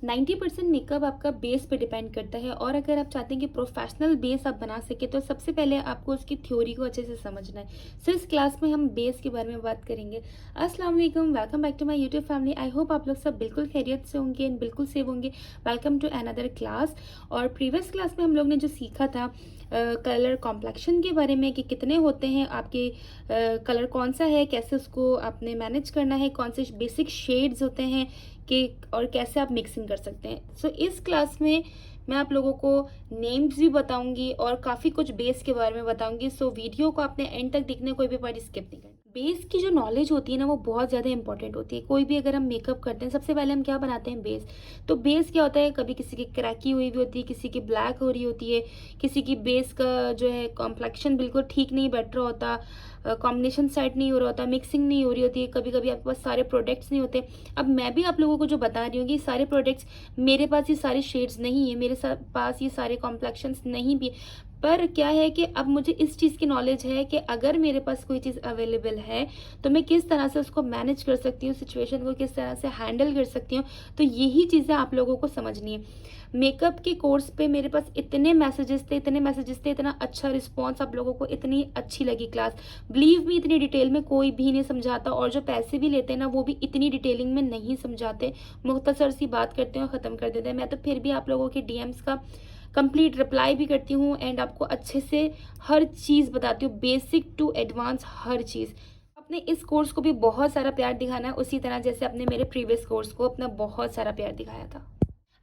90% makeup आपका base पे depend करता है, और अगर आप चाहते हैं कि प्रोफेशनल बेस आप बना सके तो सबसे पहले आपको उसकी थ्योरी को अच्छे से समझना है। सो इस क्लास में हम बेस के बारे में बात करेंगे। अस्सलाम वालेकुम, welcome back to my YouTube family. I hope आप लोग सब बिल्कुल खैरियत से होंगे एंड बिल्कुल सेफ होंगे। Welcome to another class. और प्रीवियस क्लास में हम लोग ने जो सीखा था कलर कॉम्प्लेक्शन के बारे में कि कितने होते हैं आपके, कलर कौन सा है, कैसे उसको आपने मैनेज करना है, कौन से बेसिक शेड्स होते हैं कि और कैसे आप मिक्सिंग कर सकते हैं। सो इस क्लास में मैं आप लोगों को नेम्स भी बताऊंगी और काफ़ी कुछ बेस के बारे में बताऊंगी। सो वीडियो को आपने एंड तक देखने, कोई भी पार्ट स्किप नहीं करना। बेस की जो नॉलेज होती है ना वो बहुत ज़्यादा इंपॉर्टेंट होती है। कोई भी अगर हम मेकअप करते हैं सबसे पहले हम क्या बनाते हैं, बेस। तो बेस क्या होता है, कभी किसी की क्रैकी हुई भी होती है, किसी की ब्लैक हो रही होती है, किसी की बेस का जो है कॉम्प्लेक्शन बिल्कुल ठीक नहीं बैठ रहा होता, कॉम्बिनेशन सेट नहीं हो रहा होता, मिक्सिंग नहीं हो रही होती है, कभी कभी आपके पास सारे प्रोडक्ट्स नहीं होते। अब मैं भी आप लोगों को जो बता रही हूँ कि सारे प्रोडक्ट्स, मेरे पास ये सारे शेड्स नहीं है, मेरे पास ये सारे कॉम्प्लेक्शंस नहीं भी, पर क्या है कि अब मुझे इस चीज़ की नॉलेज है कि अगर मेरे पास कोई चीज़ अवेलेबल है तो मैं किस तरह से उसको मैनेज कर सकती हूँ, सिचुएशन को किस तरह से हैंडल कर सकती हूँ। तो यही चीज़ें आप लोगों को समझनी है। मेकअप के कोर्स पे मेरे पास इतने मैसेजेस थे, इतना अच्छा रिस्पॉन्स, आप लोगों को इतनी अच्छी लगी क्लास। बिलीव मी, इतनी डिटेल में कोई भी नहीं समझाता, और जो पैसे भी लेते हैं ना वो भी इतनी डिटेलिंग में नहीं समझाते, मुख्तसर सी बात करते हैं और ख़त्म कर देते हैं। मैं तो फिर भी आप लोगों के डीएम्स का कंप्लीट रिप्लाई भी करती हूँ एंड आपको अच्छे से हर चीज़ बताती हूँ, बेसिक टू एडवांस हर चीज़। अपने इस कोर्स को भी बहुत सारा प्यार दिखाना है, उसी तरह जैसे आपने मेरे प्रीवियस कोर्स को अपना बहुत सारा प्यार दिखाया था।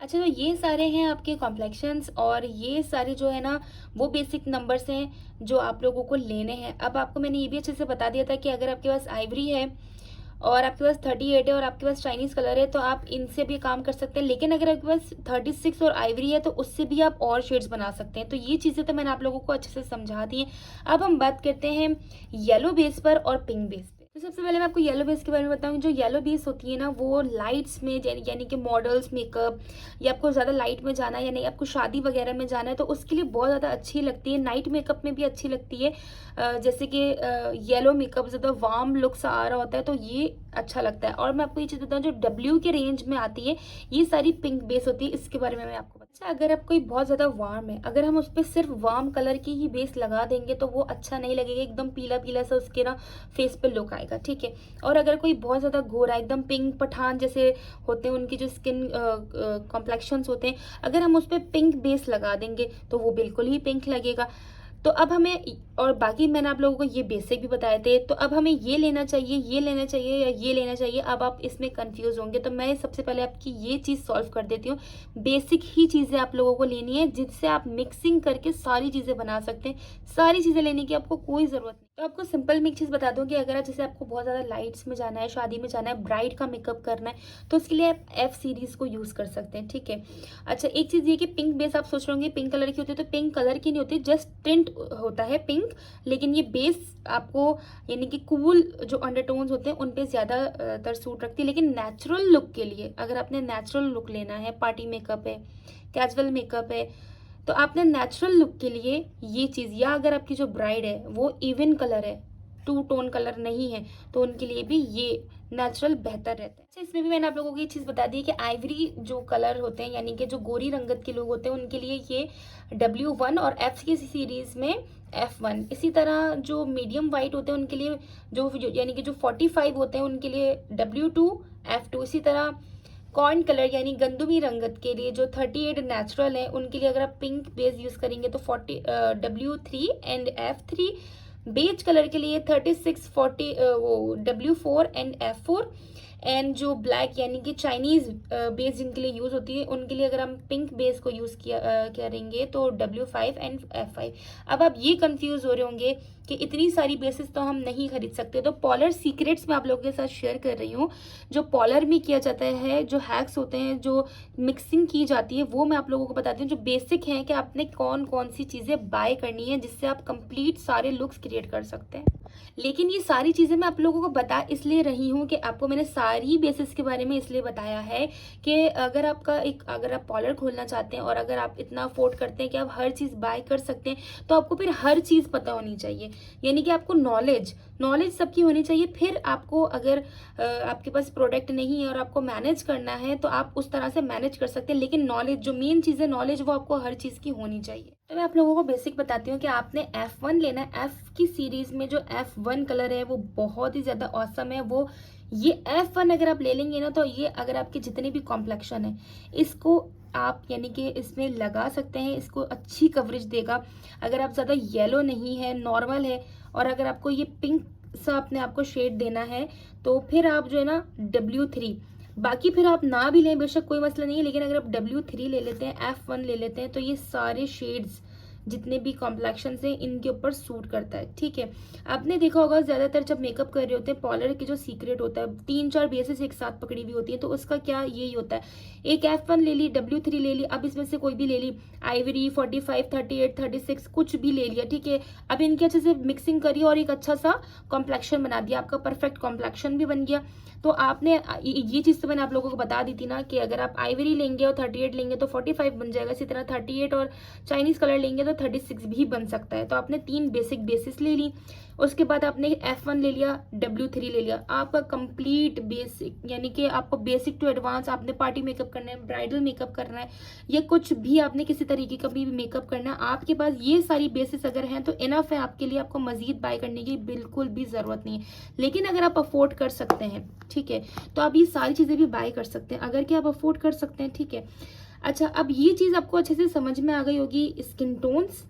अच्छा, तो ये सारे हैं आपके कॉम्प्लेक्शंस, और ये सारे जो है ना वो बेसिक नंबर्स हैं जो आप लोगों को लेने हैं। अब आपको मैंने ये भी अच्छे से बता दिया था कि अगर आपके पास आइवरी है और आपके पास 38 है और आपके पास चाइनीज़ कलर है तो आप इनसे भी काम कर सकते हैं, लेकिन अगर आपके पास 36 और आइवरी है तो उससे भी आप और शेड्स बना सकते हैं। तो ये चीज़ें तो मैंने आप लोगों को अच्छे से समझा दी हैं। अब हम बात करते हैं येलो बेस पर और पिंक बेस। तो सबसे पहले मैं आपको येलो बेस के बारे में बताऊंगी। जो येलो बेस होती है ना वो लाइट्स में, यानी कि मॉडल्स मेकअप, या आपको ज़्यादा लाइट में जाना है या नहीं, आपको शादी वगैरह में जाना है तो उसके लिए बहुत ज़्यादा अच्छी लगती है। नाइट मेकअप में भी अच्छी लगती है, जैसे कि येलो मेकअप ज़्यादा वार्म लुक सा आ रहा होता है तो ये अच्छा लगता है। और मैं आपको ये चीज़ बताऊँ, जो डब्ल्यू के रेंज में आती है ये सारी पिंक बेस होती है, इसके बारे में मैं आपको अच्छा, अगर आप कोई बहुत ज़्यादा वार्म है, अगर हम उस पर सिर्फ वार्म कलर की ही बेस लगा देंगे तो वो अच्छा नहीं लगेगा, एकदम पीला पीला सा उसके ना फेस पे लुक आएगा, ठीक है। और अगर कोई बहुत ज़्यादा गोरा, एकदम पिंक पठान जैसे होते हैं, उनकी जो स्किन कॉम्प्लेक्शंस होते हैं, अगर हम उस पर पिंक बेस लगा देंगे तो वो बिल्कुल ही पिंक लगेगा। तो अब हमें, और बाकी मैंने आप लोगों को ये बेसिक भी बताए थे, तो अब हमें ये लेना चाहिए, ये लेना चाहिए या ये लेना चाहिए। अब आप इसमें कंफ्यूज होंगे तो मैं सबसे पहले आपकी ये चीज़ सॉल्व कर देती हूँ। बेसिक ही चीज़ें आप लोगों को लेनी है जिससे आप मिक्सिंग करके सारी चीज़ें बना सकते हैं। सारी चीज़ें लेने की आपको कोई ज़रूरत नहीं। तो आपको सिंपल में एक चीज़ बता दूँ कि अगर जैसे आपको बहुत ज़्यादा लाइट्स में जाना है, शादी में जाना है, ब्राइड का मेकअप करना है, तो उसके लिए आप एफ सीरीज़ को यूज़ कर सकते हैं, ठीक है। अच्छा, एक चीज़ ये कि पिंक बेस आप सोच रहे होंगे पिंक कलर की होती है, तो पिंक कलर की नहीं होती, जस्ट टिंट होता है पिंक, लेकिन ये बेस आपको, यानी कि कूल जो अंडरटोन्स होते हैं उन पे ज़्यादातर सूट रखती है। लेकिन नेचुरल लुक के लिए, अगर आपने नेचुरल लुक लेना है, पार्टी मेकअप है, कैजुअल मेकअप है, तो आपने नेचुरल लुक के लिए ये चीज़, या अगर आपकी जो ब्राइड है वो इवन कलर है, टू टोन कलर नहीं है, तो उनके लिए भी ये नेचुरल बेहतर रहता है। अच्छा, इसमें भी मैंने आप लोगों को ये चीज़ बता दी कि आइवरी जो कलर होते हैं, यानी कि जो गोरी रंगत के लोग होते हैं, उनके लिए ये W1, और F की सीरीज़ में F1। इसी तरह जो मीडियम वाइट होते हैं उनके लिए, यानी कि जो 45 होते हैं उनके लिए W2, F2। इसी तरह कॉर्न कलर यानी गंदुमी रंगत के लिए जो 38 नेचुरल है उनके लिए अगर आप पिंक बेस यूज़ करेंगे तो 40 W3 and F3। Beige colour के लिए 36 40 वो W4 एंड F4। एंड जो ब्लैक यानी कि चाइनीज़ बेस जिनके लिए यूज़ होती है उनके लिए अगर हम पिंक बेस को यूज़ करेंगे तो W5 एंड F5। अब आप ये कंफ्यूज हो रहे होंगे कि इतनी सारी बेसिस तो हम नहीं खरीद सकते, तो पॉलर सीक्रेट्स मैं आप लोगों के साथ शेयर कर रही हूँ। जो पॉलर में किया जाता है, जो हैक्स होते हैं, जो मिक्सिंग की जाती है, वो मैं आप लोगों को बताती हूँ। जो बेसिक हैं कि आपने कौन कौन सी चीज़ें बाय करनी है जिससे आप कंप्लीट सारे लुक्स क्रिएट कर सकते हैं। लेकिन ये सारी चीज़ें मैं आप लोगों को बता इसलिए रही हूँ कि आपको मैंने सारी बेसिस के बारे में इसलिए बताया है कि अगर आप पॉलर खोलना चाहते हैं और अगर आप इतना अफोर्ड करते हैं कि आप हर चीज़ बाय कर सकते हैं तो आपको फिर हर चीज़ पता होनी चाहिए। यानी कि आपको नॉलेज सबकी होनी चाहिए। फिर आपको अगर आपके पास प्रोडक्ट नहीं है और आपको मैनेज करना है तो आप उस तरह से मैनेज कर सकते हैं, लेकिन नॉलेज, जो मेन चीज़ है नॉलेज, वो आपको हर चीज़ की होनी चाहिए। तो मैं आप लोगों को बेसिक बताती हूँ कि आपने F1 लेना है। F की सीरीज़ में जो F1 कलर है वो बहुत ही ज़्यादा ऑसम है। वो ये F1 अगर आप ले लेंगे ना, तो ये अगर आपकी जितनी भी कॉम्प्लेक्शन है इसको आप यानी कि इसमें लगा सकते हैं, इसको अच्छी कवरेज देगा। अगर आप ज़्यादा येलो नहीं है, नॉर्मल है, और अगर आपको ये पिंक सा अपने आप को शेड देना है तो फिर आप जो है ना W3, बाकी फिर आप ना भी लें बेशक कोई मसला नहीं है, लेकिन अगर आप W3 ले लेते हैं, F1 ले लेते हैं, तो ये सारे शेड्स जितने भी कॉम्प्लेक्शन से इनके ऊपर सूट करता है। ठीक है, आपने देखा होगा ज़्यादातर जब मेकअप कर रहे होते हैं, पार्लर की जो सीक्रेट होता है, 3-4 बेसेस एक साथ पकड़ी हुई होती है, तो उसका क्या यही होता है, एक F1 ले ली, W3 ले ली, अब इसमें से कोई भी ले ली, आइवरी 45, 38, 36 कुछ भी ले लिया। ठीक है, अब इनके अच्छे से मिक्सिंग करी और एक अच्छा सा कॉम्प्लेक्शन बना दिया, आपका परफेक्ट कॉम्प्लेक्शन भी बन गया। तो आपने ये चीज़ तो मैंने आप लोगों को बता दी थी ना कि अगर आप आइवरी लेंगे और 38 लेंगे तो 45 बन जाएगा, इसी तरह 38 और चाइनीज़ कलर लेंगे तो 36 भी बन सकता है। तो आपने 3 बेसिक बेसिस ले ली, उसके बाद आपने F1 ले लिया, W3 ले लिया, आपका कंप्लीट बेसिक, यानी कि आपको बेसिक टू एडवांस, आपने पार्टी मेकअप करना है, ब्राइडल मेकअप करना है, या कुछ भी आपने किसी तरीके का भी मेकअप करना है, आपके पास ये सारी बेसिस अगर हैं तो इनफ है आपके लिए, आपको मजीद बाय करने की बिल्कुल भी ज़रूरत नहीं है। लेकिन अगर आप अफोर्ड कर सकते हैं, ठीक है, तो आप ये सारी चीज़ें भी बाय कर सकते हैं, अगर कि आप अफोर्ड कर सकते हैं। ठीक है, अच्छा, अब ये चीज़ आपको अच्छे से समझ में आ गई होगी। स्किन टोन्स,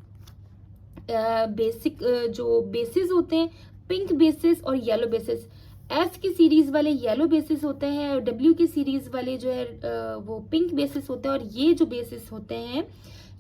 बेसिक जो बेसिस होते हैं, पिंक बेसिस और येलो बेसिस। F की सीरीज़ वाले येलो बेसिस होते हैं और W की सीरीज़ वाले जो है वो पिंक बेसिस होते हैं, और ये जो बेसिस होते हैं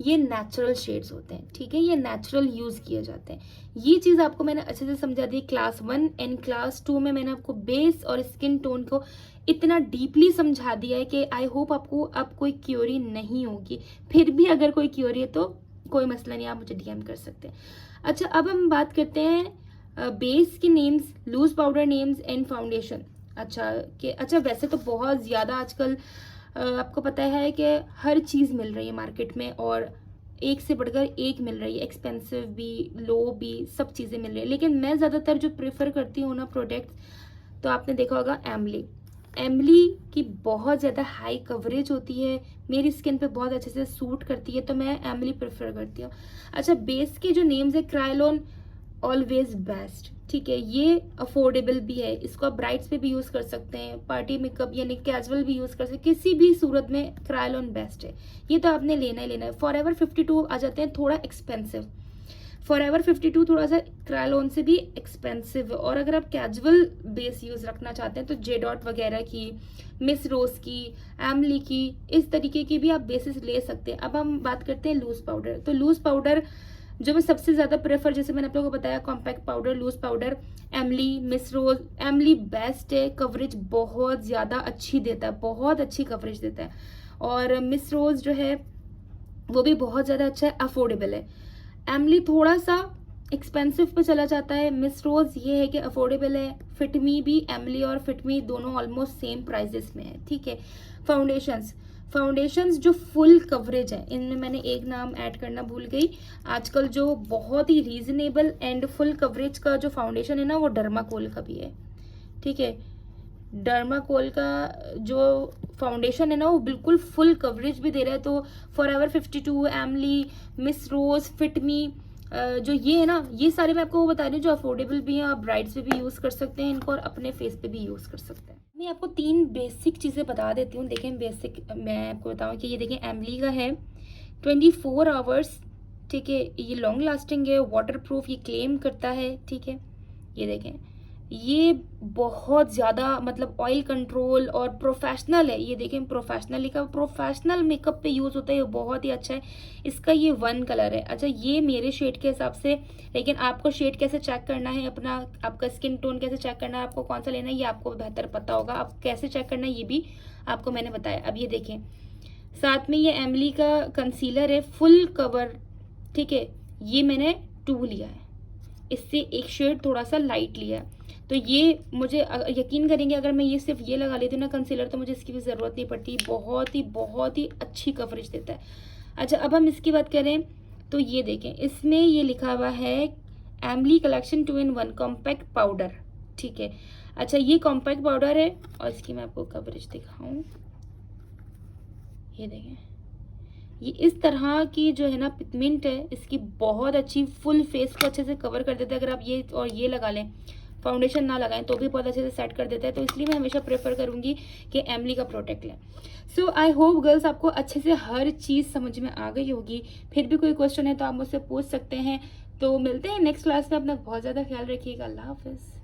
ये नेचुरल शेड्स होते हैं। ठीक है, ये नेचुरल यूज़ किए जाते हैं। ये चीज़ आपको मैंने अच्छे से समझा दी। क्लास 1 एंड क्लास 2 में मैंने आपको बेस और स्किन टोन को इतना डीपली समझा दिया है कि आई होप आपको अब कोई क्यूरी नहीं होगी। फिर भी अगर कोई क्यूरी है तो कोई मसला नहीं, आप मुझे DM कर सकते हैं। अच्छा, अब हम बात करते हैं बेस के names, loose powder names and foundation. अच्छा वैसे तो बहुत ज़्यादा आजकल आपको पता है कि हर चीज़ मिल रही है मार्केट में, और एक से बढ़कर एक मिल रही है, एक्सपेंसिव भी, लो भी, सब चीज़ें मिल रही है। लेकिन मैं ज़्यादातर जो प्रेफर करती हूँ ना प्रोडक्ट्स, तो आपने देखा होगा एमली की बहुत ज़्यादा हाई कवरेज होती है, मेरी स्किन पे बहुत अच्छे से सूट करती है, तो मैं एमली प्रेफर करती हूँ। अच्छा, बेस के जो नेम्स है, क्रायोलॉन ऑलवेज बेस्ट। ठीक है, ये अफोर्डेबल भी है, इसको आप ब्राइड्स पे भी यूज़ कर सकते हैं, पार्टी मेकअप यानी कैजुअल भी यूज़ कर सकते हैं, किसी भी सूरत में क्रायोलॉन बेस्ट है। ये तो आपने लेना ही लेना है। फॉरएवर 52 आ जाते हैं थोड़ा एक्सपेंसिव, फॉरएवर 52 थोड़ा सा क्रायोलॉन से भी एक्सपेंसिव है। और अगर आप कैजुअल बेस यूज़ रखना चाहते हैं तो J.Dot वगैरह की, मिस रोज की, एमली की, इस तरीके की भी आप बेसिस ले सकते हैं। अब हम बात करते हैं लूज पाउडर। तो लूज पाउडर जो मैं सबसे ज़्यादा प्रेफर, जैसे मैंने आप लोगों को बताया, compact powder, loose powder, Emily, Miss Rose. Emily best है, कवरेज बहुत ज़्यादा अच्छी देता है, बहुत अच्छी कवरेज देता है। और मिस रोज जो है वो भी बहुत ज़्यादा अच्छा है, अफोर्डेबल है। एमली थोड़ा सा एक्सपेंसिव पे चला जाता है, मिस रोज ये है कि अफोर्डेबल है। फिटमी भी, एमली और फिटमी दोनों ऑलमोस्ट सेम प्राइजेस में है। ठीक है, फाउंडेशंस जो फुल कवरेज है, इनमें मैंने एक नाम ऐड करना भूल गई। आजकल जो बहुत ही रीजनेबल एंड फुल कवरेज का जो फाउंडेशन है ना, वो डर्माकोल का भी है। ठीक है, डर्माकोल का जो फाउंडेशन है ना, वो बिल्कुल फुल कवरेज भी दे रहा है। तो फॉरएवर 52, एमली, मिस रोज, फिटमी, जो ये है ना, ये सारे मैं आपको वो बता रही हूँ जो अफोर्डेबल भी हैं, आप ब्राइड्स पे भी यूज़ कर सकते हैं इनको, और अपने फेस पे भी यूज़ कर सकते हैं। मैं आपको 3 बेसिक चीज़ें बता देती हूँ। देखें, बेसिक मैं आपको बताऊँ कि ये देखें, एमली का है 24 आवर्स। ठीक है, ये लॉन्ग लास्टिंग है, वाटर प्रूफ ये क्लेम करता है। ठीक है, ये देखें, ये बहुत ज़्यादा मतलब ऑयल कंट्रोल और प्रोफेशनल है। ये देखें, प्रोफेशनल लिखा, प्रोफेशनल मेकअप पे यूज़ होता है, ये बहुत ही अच्छा है। इसका ये 1 कलर है। अच्छा, ये मेरे शेड के हिसाब से, लेकिन आपको शेड कैसे चेक करना है अपना, आपका स्किन टोन कैसे चेक करना है, आपको कौन सा लेना है, ये आपको बेहतर पता होगा। आप कैसे चेक करना है ये भी आपको मैंने बताया। अब ये देखें, साथ में ये एमली का कंसीलर है, फुल कवर। ठीक है, ये मैंने 2 लिया है, इससे एक शेड थोड़ा सा लाइट लिया है। तो ये मुझे यकीन करेंगे, अगर मैं ये सिर्फ ये लगा लेती हूँ ना कंसीलर, तो मुझे इसकी भी ज़रूरत नहीं पड़ती। बहुत ही अच्छी कवरेज देता है। अच्छा, अब हम इसकी बात करें तो ये देखें, इसमें ये लिखा हुआ है Emily collection 2 in 1 compact powder, ठीक है। अच्छा, ये कॉम्पैक्ट पाउडर है और इसकी मैं आपको कवरेज दिखाऊं, ये देखें, ये इस तरह की जो है ना पिगमेंट है इसकी बहुत अच्छी, फुल फेस को अच्छे से कवर कर देता है। अगर आप ये और ये लगा लें, फाउंडेशन ना लगाएं तो भी बहुत अच्छे से सेट कर देता है। तो इसलिए मैं हमेशा प्रेफर करूंगी कि एमली का प्रोडक्ट लें। सो आई होप गर्ल्स आपको अच्छे से हर चीज़ समझ में आ गई होगी। फिर भी कोई क्वेश्चन है तो आप मुझसे पूछ सकते हैं। तो मिलते हैं नेक्स्ट क्लास में। अपना बहुत ज़्यादा ख्याल रखिएगा। अल्लाह हाफिज़।